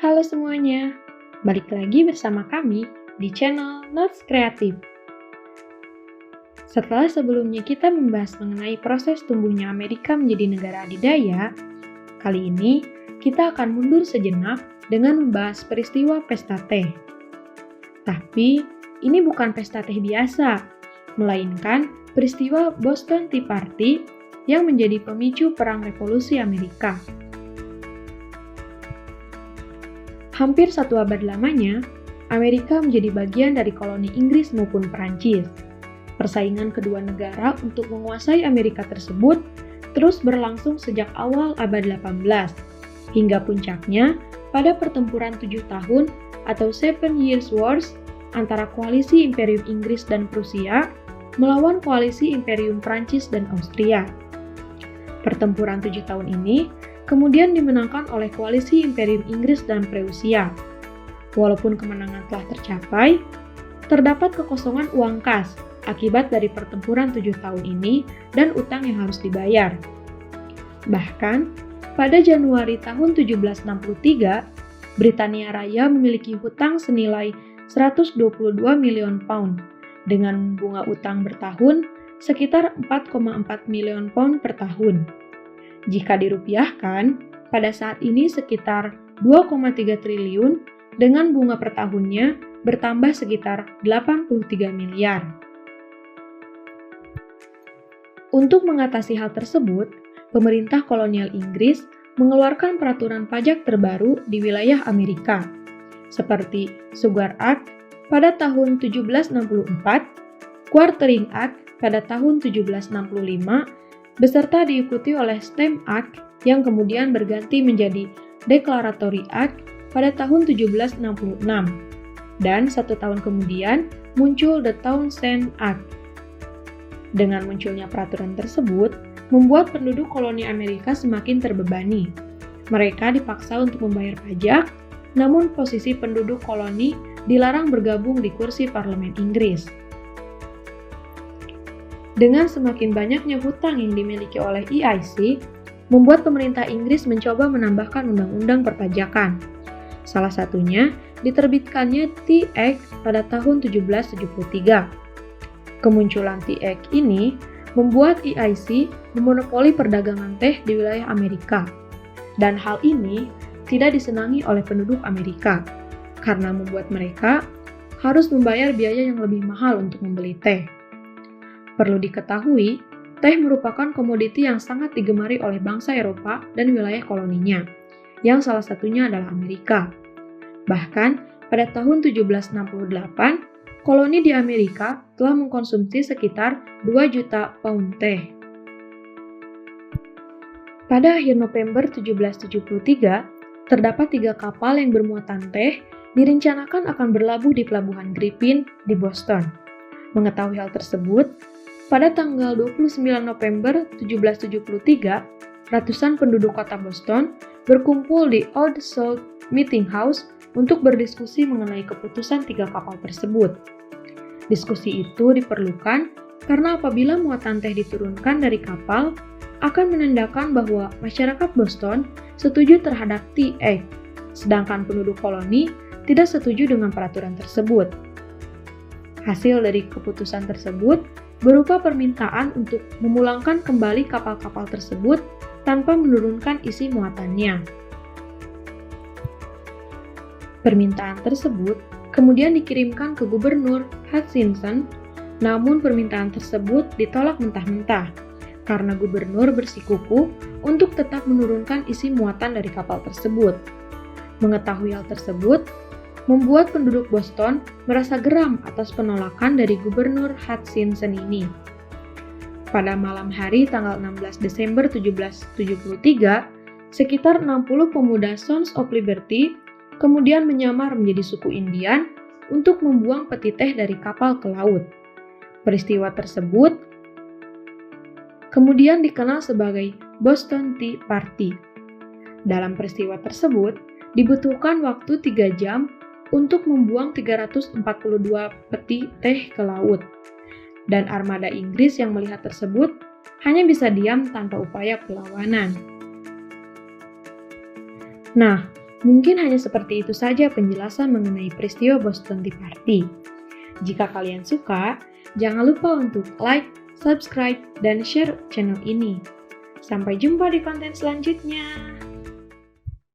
Halo semuanya, balik lagi bersama kami di channel Notes Kreatif. Setelah sebelumnya kita membahas mengenai proses tumbuhnya Amerika menjadi negara adidaya, kali ini kita akan mundur sejenak dengan membahas peristiwa pesta teh. Tapi ini bukan pesta teh biasa, melainkan peristiwa Boston Tea Party yang menjadi pemicu Perang Revolusi Amerika. Hampir satu abad lamanya, Amerika menjadi bagian dari koloni Inggris maupun Perancis. Persaingan kedua negara untuk menguasai Amerika tersebut terus berlangsung sejak awal abad 18, hingga puncaknya pada pertempuran 7 tahun atau Seven Years' Wars antara koalisi Imperium Inggris dan Prusia melawan koalisi Imperium Prancis dan Austria. Pertempuran 7 tahun ini kemudian dimenangkan oleh koalisi Imperium Inggris dan Prussia. Walaupun kemenangan telah tercapai, terdapat kekosongan uang kas akibat dari pertempuran 7 tahun ini dan utang yang harus dibayar. Bahkan, pada Januari tahun 1763, Britania Raya memiliki hutang senilai 122 miliar pound, dengan bunga utang bertahun sekitar 4,4 miliar pound per tahun. Jika dirupiahkan, pada saat ini sekitar 2,3 triliun dengan bunga per tahunnya bertambah sekitar 83 miliar. Untuk mengatasi hal tersebut, pemerintah kolonial Inggris mengeluarkan peraturan pajak terbaru di wilayah Amerika, seperti Sugar Act pada tahun 1764, Quartering Act pada tahun 1765, beserta diikuti oleh Stamp Act yang kemudian berganti menjadi Declaratory Act pada tahun 1766. Dan 1 tahun kemudian muncul the Townshend Act. Dengan munculnya peraturan tersebut, membuat penduduk koloni Amerika semakin terbebani. Mereka dipaksa untuk membayar pajak, namun posisi penduduk koloni dilarang bergabung di kursi parlemen Inggris. Dengan semakin banyaknya hutang yang dimiliki oleh EIC, membuat pemerintah Inggris mencoba menambahkan undang-undang perpajakan. Salah satunya diterbitkannya Tea Act pada tahun 1773. Kemunculan Tea Act ini membuat EIC memonopoli perdagangan teh di wilayah Amerika. Dan hal ini tidak disenangi oleh penduduk Amerika, karena membuat mereka harus membayar biaya yang lebih mahal untuk membeli teh. Perlu diketahui, teh merupakan komoditi yang sangat digemari oleh bangsa Eropa dan wilayah koloninya, yang salah satunya adalah Amerika. Bahkan, pada tahun 1768, koloni di Amerika telah mengkonsumsi sekitar 2 juta pound teh. Pada akhir November 1773, terdapat 3 kapal yang bermuatan teh direncanakan akan berlabuh di Pelabuhan Griffin di Boston. Mengetahui hal tersebut, pada tanggal 29 November 1773, ratusan penduduk kota Boston berkumpul di Old South Meeting House untuk berdiskusi mengenai keputusan 3 kapal tersebut. Diskusi itu diperlukan karena apabila muatan teh diturunkan dari kapal, akan menandakan bahwa masyarakat Boston setuju terhadap Tea Act, sedangkan penduduk koloni tidak setuju dengan peraturan tersebut. Hasil dari keputusan tersebut berupa permintaan untuk memulangkan kembali kapal-kapal tersebut tanpa menurunkan isi muatannya. Permintaan tersebut kemudian dikirimkan ke Gubernur Hutchinson, namun permintaan tersebut ditolak mentah-mentah karena gubernur bersikukuh untuk tetap menurunkan isi muatan dari kapal tersebut. Mengetahui hal tersebut membuat penduduk Boston merasa geram atas penolakan dari Gubernur Hutchinson ini. Pada malam hari tanggal 16 Desember 1773, sekitar 60 pemuda Sons of Liberty kemudian menyamar menjadi suku Indian untuk membuang peti teh dari kapal ke laut. Peristiwa tersebut kemudian dikenal sebagai Boston Tea Party. Dalam peristiwa tersebut, dibutuhkan waktu 3 jam untuk membuang 342 peti teh ke laut. Dan armada Inggris yang melihat tersebut hanya bisa diam tanpa upaya perlawanan. Nah, Mungkin hanya seperti itu saja penjelasan mengenai peristiwa Boston Tea Party. Jika kalian suka, jangan lupa untuk like, subscribe, dan share channel ini. Sampai jumpa di konten selanjutnya.